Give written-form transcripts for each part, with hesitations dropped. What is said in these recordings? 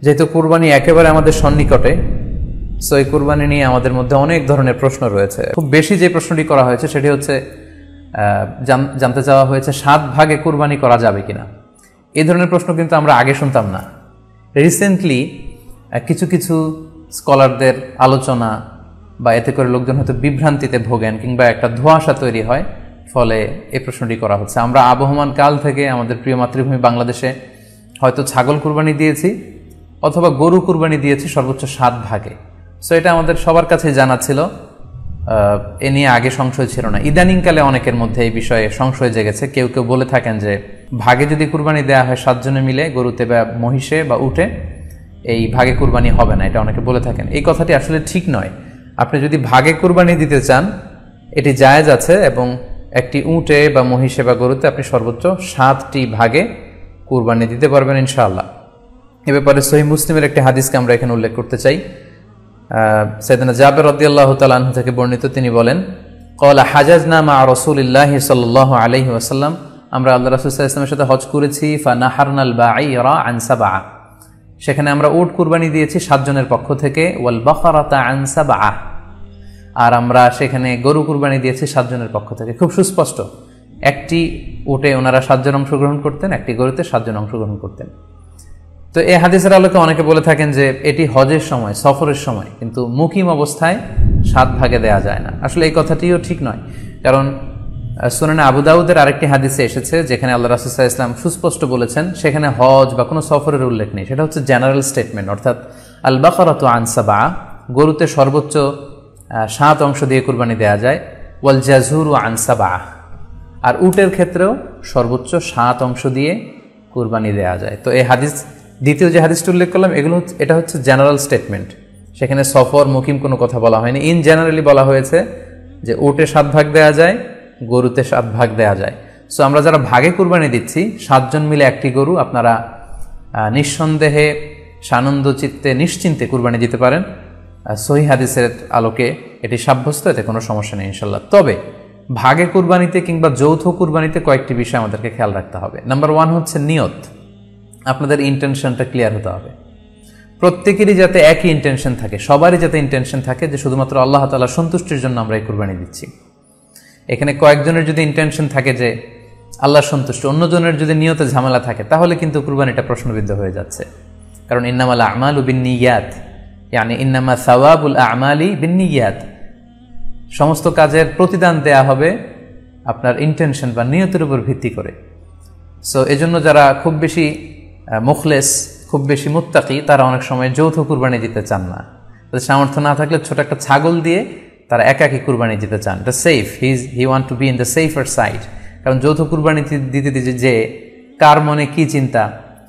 যেহেতু কুরবানি একেবারে আমাদের সন্নিকটে, সো এই কুরবানি নিয়ে আমাদের মধ্যে অনেক ধরনের প্রশ্ন রয়েছে। খুব বেশি যে প্রশ্নটি করা হয়েছে সেটি হচ্ছে জানতে চাওয়া হয়েছে 7 ভাগে কুরবানি করা যাবে কিনা। এই ধরনের প্রশ্ন কিন্তু আমরা আগে শুনতাম না। রিসেন্টলি কিছু কিছু স্কলারদের আলোচনা বা এতে করে লোকজন হয়তো বিভ্রান্তিতে ভোগেন কিংবা একটা ধোঁয়াশা তৈরি হয়, ফলে এই প্রশ্নটি করা হচ্ছে। আমরা আবহমান কাল থেকে আমাদের প্রিয় মাতৃভূমি বাংলাদেশে হয়তো ছাগল কুরবানি দিয়েছি অথবা গরু কুরবানি দিয়েছি সর্বোচ্চ 7 ভাগে। সো এটা আমাদের সবার কাছে জানা ছিল, এ নিয়ে আগে সংশয় ছিল না। ইদানিংকালে অনেকের মধ্যে এই বিষয়ে সংশয় জেগেছে। কেউ কেউ বলে থাকেন যে ভাগে যদি কুরবানি দেওয়া হয় 7 জনে মিলে গরুতে বা মহিষে বা উটে, এই ভাগে কুরবানি হবে না, এটা অনেকে বলে থাকেন। এই কথাটি আসলে ঠিক নয়। আপনি যদি ভাগে কুরবানি দিতে চান এটি জায়েজ আছে, এবং একটি উটে বা মহিষে বা গরুতে আপনি সর্বোচ্চ 7টি ভাগে কুরবানি দিতে পারবেন ইনশাআল্লাহ। এ ব্যাপারে সহিহ মুসলিমের একটি হাদিসকে আমরা এখানে উল্লেখ করতে চাই। সাইয়েদনা জাবের রাদিয়াল্লাহু তাআলা আনহু থেকে বর্ণিত, তিনি বলেন, ক্বালা হাজাজনা মা রাসূলিল্লাহি সাল্লাল্লাহু আলাইহি ওয়াসাল্লাম, আমরা আল্লাহ রাসূল সাল্লাল্লাহু আলাইহি ওয়াসাল্লামের সাথে হজ করেছি। ফানাহারনাল বাঈরা আন সাবআ, সেখানে আমরা উট কুরবানি দিয়েছি 7 জনের পক্ষ থেকে। ওয়াল বাকারাতা আন সাবআ, আর আমরা সেখানে গরু কুরবানি দিয়েছি 7 জনের পক্ষ থেকে। খুব সুস্পষ্ট, একটি উটে ওনারা 7 জন অংশগ্রহণ করতেন, একটি গরুতে 7 জন অংশগ্রহণ করতেন। তো এই হাদিসের আলোকে অনেকে বলে থাকেন যে এটি হজের সময়, সফরের সময়, কিন্তু মুকিম অবস্থায় 7 ভাগে দেয়া যায় না। আসলে এই কথাটিও ঠিক নয়, কারণ সুনানে আবু দাউদের আরেকটি হাদিসে এসেছে যেখানে আল্লাহ রাসূল সাল্লাল্লাহু আলাইহি ওয়াসাল্লাম সুস্পষ্ট বলেছেন, সেখানে হজ বা কোনো সফরের উল্লেখ নেই। সেটা হচ্ছে জেনারেল স্টেটমেন্ট, অর্থাৎ আল বাকারাতু আন সাবআ, গরুতে সর্বোচ্চ 7 অংশ দিয়ে কুরবানি দেয়া যায়। ওয়াল জাযুরু আন সাবআ, আর উটের ক্ষেত্রেও সর্বোচ্চ 7 অংশ দিয়ে কুরবানি দেয়া যায়। তো এই হাদিস, দ্বিতীয় যে হাদিসটি উল্লেখ করলাম, এটা হচ্ছে জেনারেল স্টেটমেন্ট। সেখানে সফর মুকিম কোনো কথা বলা হয়নি। ইন জেনারেলি বলা হয়েছে যে উটে 7 ভাগ দেয়া যায়, গরুতে 7 ভাগ দেয়া যায়। সো আমরা যারা ভাগে কুরবানি দিচ্ছি 7 জন মিলে একটি গরু, আপনারা নিঃসন্দেহে সানন্দ চিত্তে নিশ্চিন্তে কুরবানি দিতে পারেন। সহিহ হাদিসের আলোকে এটি সাব্যস্ত, এতে কোনো সমস্যা নেই ইনশাল্লাহ। তবে ভাগে কুরবানিতে কিংবা যৌথ কুরবানিতে কয়েকটি বিষয় আমাদেরকে খেয়াল রাখতে হবে। নাম্বার 1 হচ্ছে নিয়ত। আপনাদের ইন্টেনশনটা ক্লিয়ার হতে হবে। প্রত্যেকেরই যাতে একই ইন্টেনশন থাকে, সবারই যাতে ইন্টেনশন থাকে যে শুধুমাত্র আল্লাহ তাআলার সন্তুষ্টির জন্য আমরা এই কুরবানি দিচ্ছি। এখানে কয়েকজনের যদি ইন্টেনশন থাকে যে আল্লাহর সন্তুষ্টি, অন্যজনের যদি নিয়তে ঝামেলা থাকে, তাহলে কিন্তু কুরবানিটা প্রশ্নবিদ্ধ হয়ে যাচ্ছে। কারণ ইন্নামাল আমালু বিন্নিয়াত, ইয়ানি ইন্নামা সাওয়াবুল আমালি বিন্নিয়াত, সমস্ত কাজের প্রতিদান দেয়া হবে আপনার ইন্টেনশন বা নিয়তের উপর ভিত্তি করে। সো এজন্য যারা খুব বেশি মুখলেস, খুব বেশি মুত্তাকি, তারা অনেক সময় যৌথ কুরবানি দিতে চান না। তাদের সামর্থ্য না থাকলে ছোট একটা ছাগল দিয়ে তারা একাকী কুরবানি দিতে চান। এটা safe, he want to be in the safer side. কারণ যৌথ কুরবানি দিতে দিতে যে কার মনে কি চিন্তা,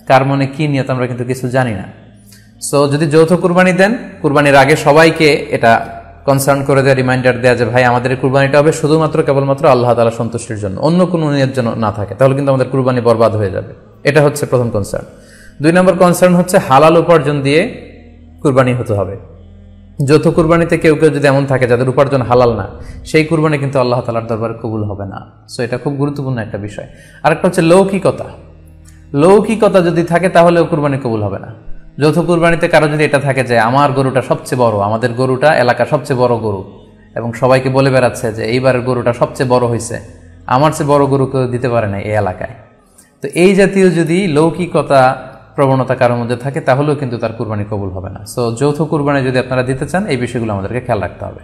কার মনে কি নিয়ত, আমরা কিন্তু কিছু জানি না। সো যদি যৌথ কুরবানি দেন, কুরবানির আগে সবাইকে এটা কনসার্ন করে দেওয়া, রিমাইন্ডার দেওয়া যে ভাই আমাদের কুরবানিটা হবে শুধুমাত্র কেবলমাত্র আল্লাহ তাআলা সন্তুষ্টির জন্য, অন্য কোনো নিয়ত যেন না থাকে, তাহলে কিন্তু আমাদের কুরবানি বরবাদ হয়ে যাবে। এটা হচ্ছে প্রথম কনসার্ন। 2 নম্বর কনসার্ন হচ্ছে হালাল উপার্জন দিয়ে কুরবানি হতে হবে। যৌথ কুরবানিতে কেউ কেউ যদি এমন থাকে যাদের উপার্জন হালাল না, সেই কুরবানি কিন্তু আল্লাহ তাআলার দরবারে কবুল হবে না। সো এটা খুব গুরুত্বপূর্ণ একটা বিষয়। আরেকটা হচ্ছে লৌকিকতা। লৌকিকতা যদি থাকে তাহলেও কুরবানি কবুল হবে না। যৌথ কুরবানিতে কারো যদি এটা থাকে যে আমার গরুটা সবচেয়ে বড়, আমাদের গরুটা এলাকার সবচেয়ে বড় গরু, এবং সবাইকে বলে বেড়াচ্ছে যে এইবারের গরুটা সবচেয়ে বড় হয়েছে, আমার চেয়ে বড় গরু কেউ দিতে পারে না এই এলাকায়। তো এই জাতীয় যদি লৌকিকতা প্রবণতা কারোর মধ্যে থাকে, তাহলেও কিন্তু তার কুরবানি কবুল হবে না। সো যৌথ কুরবানি যদি আপনারা দিতে চান, এই বিষয়গুলো আমাদেরকে খেয়াল রাখতে হবে।